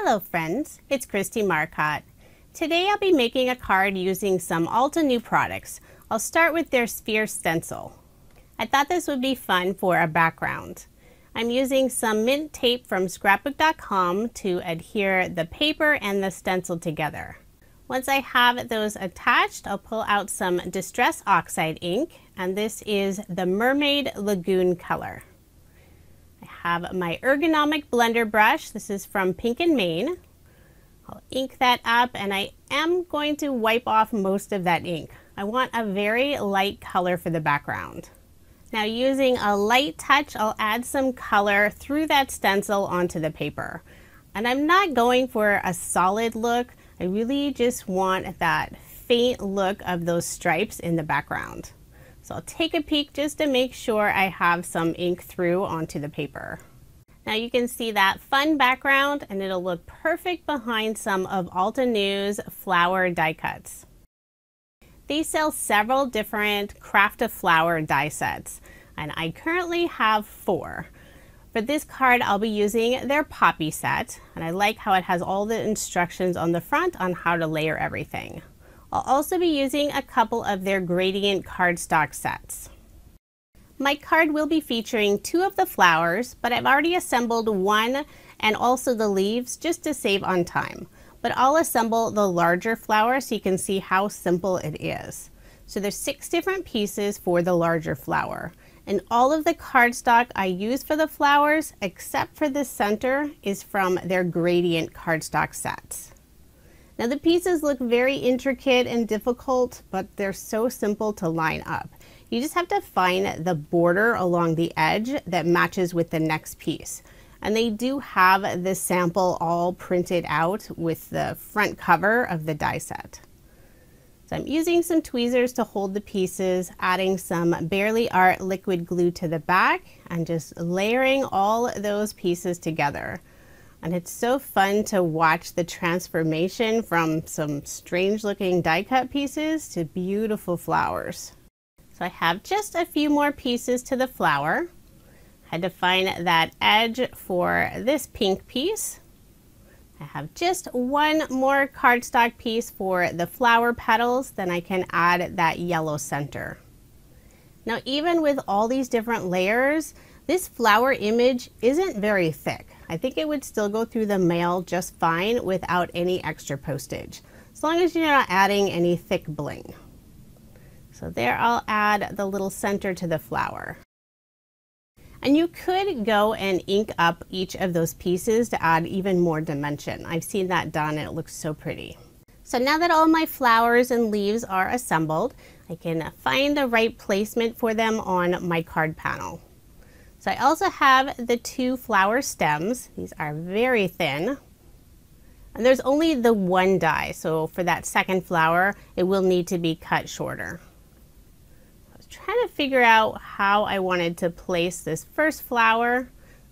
Hello friends, it's Kristie Marcotte. Today I'll be making a card using some Altenew products. I'll start with their sphere stencil. I thought this would be fun for a background. I'm using some mint tape from scrapbook.com to adhere the paper and the stencil together. Once I have those attached, I'll pull out some Distress Oxide ink, and this is the Mermaid Lagoon color. I have my Ergonomic Blender brush. This is from Pink and Main. I'll ink that up, and I am going to wipe off most of that ink. I want a very light color for the background. Now using a light touch, I'll add some color through that stencil onto the paper. And I'm not going for a solid look. I really just want that faint look of those stripes in the background. So I'll take a peek just to make sure I have some ink through onto the paper. Now you can see that fun background, and it'll look perfect behind some of Altenew's flower die cuts. They sell several different Craft-A-Flower die sets, and I currently have 4. For this card, I'll be using their Poppy set, and I like how it has all the instructions on the front on how to layer everything. I'll also be using a couple of their gradient cardstock sets. My card will be featuring 2 of the flowers, but I've already assembled 1 and also the leaves just to save on time. But I'll assemble the larger flower so you can see how simple it is. So there's 6 different pieces for the larger flower. And all of the cardstock I use for the flowers, except for the center, is from their gradient cardstock sets. Now the pieces look very intricate and difficult, but they're so simple to line up. You just have to find the border along the edge that matches with the next piece. And they do have this sample all printed out with the front cover of the die set. So I'm using some tweezers to hold the pieces, adding some Barely Art liquid glue to the back, and just layering all those pieces together. And it's so fun to watch the transformation from some strange looking die cut pieces to beautiful flowers. So I have just a few more pieces to the flower. Had to find that edge for this pink piece. I have just 1 more cardstock piece for the flower petals, then I can add that yellow center. Now even with all these different layers, this flower image isn't very thick. I think it would still go through the mail just fine without any extra postage, as long as you're not adding any thick bling. So there, I'll add the little center to the flower. And you could go and ink up each of those pieces to add even more dimension. I've seen that done and it looks so pretty. So now that all my flowers and leaves are assembled, I can find the right placement for them on my card panel. So I also have the 2 flower stems. These are very thin. And there's only the 1 die, so for that second flower, it will need to be cut shorter. Trying to figure out how I wanted to place this first flower.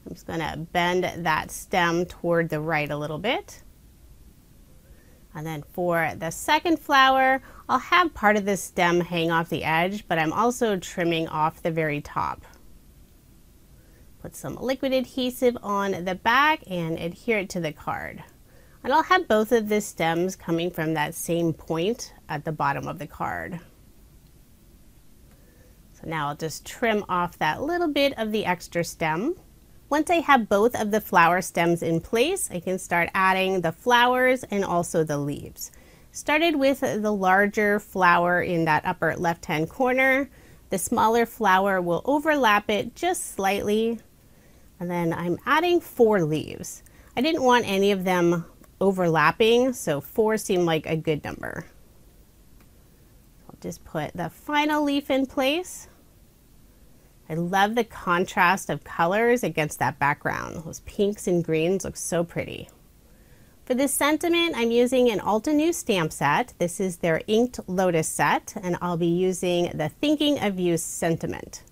I'm just going to bend that stem toward the right a little bit. And then for the second flower, I'll have part of the stem hang off the edge, but I'm also trimming off the very top. Put some liquid adhesive on the back and adhere it to the card. And I'll have both of the stems coming from that same point at the bottom of the card. Now I'll just trim off that little bit of the extra stem. Once I have both of the flower stems in place, I can start adding the flowers and also the leaves. Started with the larger flower in that upper left-hand corner. The smaller flower will overlap it just slightly. And then I'm adding 4 leaves. I didn't want any of them overlapping, so 4 seemed like a good number. I'll just put the final leaf in place. I love the contrast of colors against that background. Those pinks and greens look so pretty. For this sentiment, I'm using an Altenew stamp set. This is their inked Lotus set, and I'll be using the Thinking of You sentiment.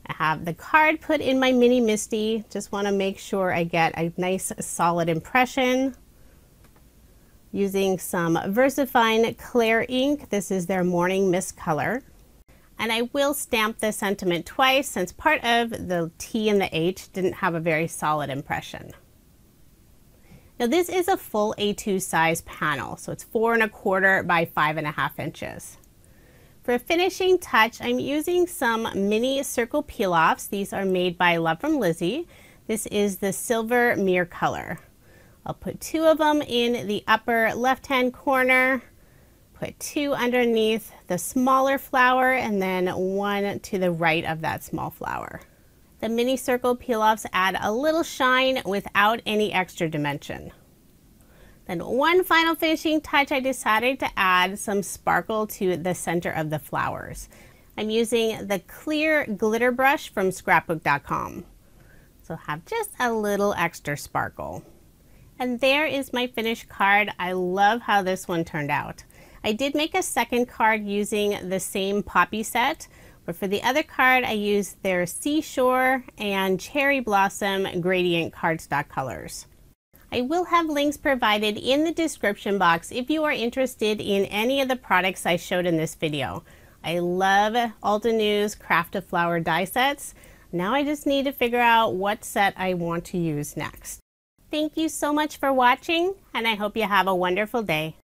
I have the card put in my mini MISTI. Just want to make sure I get a nice solid impression. Using some Versafine Clair ink. This is their Morning Mist color. And I will stamp the sentiment twice since part of the T and the H didn't have a very solid impression. Now this is a full A2 size panel, so it's 4 1/4 by 5.5 inches. For a finishing touch, I'm using some mini circle peel-offs. These are made by Love from Lizi. This is the silver mirror color. I'll put 2 of them in the upper left-hand corner, put 2 underneath the smaller flower, and then 1 to the right of that small flower. The mini circle peel-offs add a little shine without any extra dimension. Then one final finishing touch, I decided to add some sparkle to the center of the flowers. I'm using the clear glitter brush from scrapbook.com. So have just a little extra sparkle. And there is my finished card. I love how this one turned out. I did make a second card using the same poppy set, but for the other card I used their seashore and cherry blossom gradient cardstock colors. I will have links provided in the description box if you are interested in any of the products I showed in this video. I love Altenew's Craft-A-Flower die sets. Now I just need to figure out what set I want to use next. Thank you so much for watching, and I hope you have a wonderful day.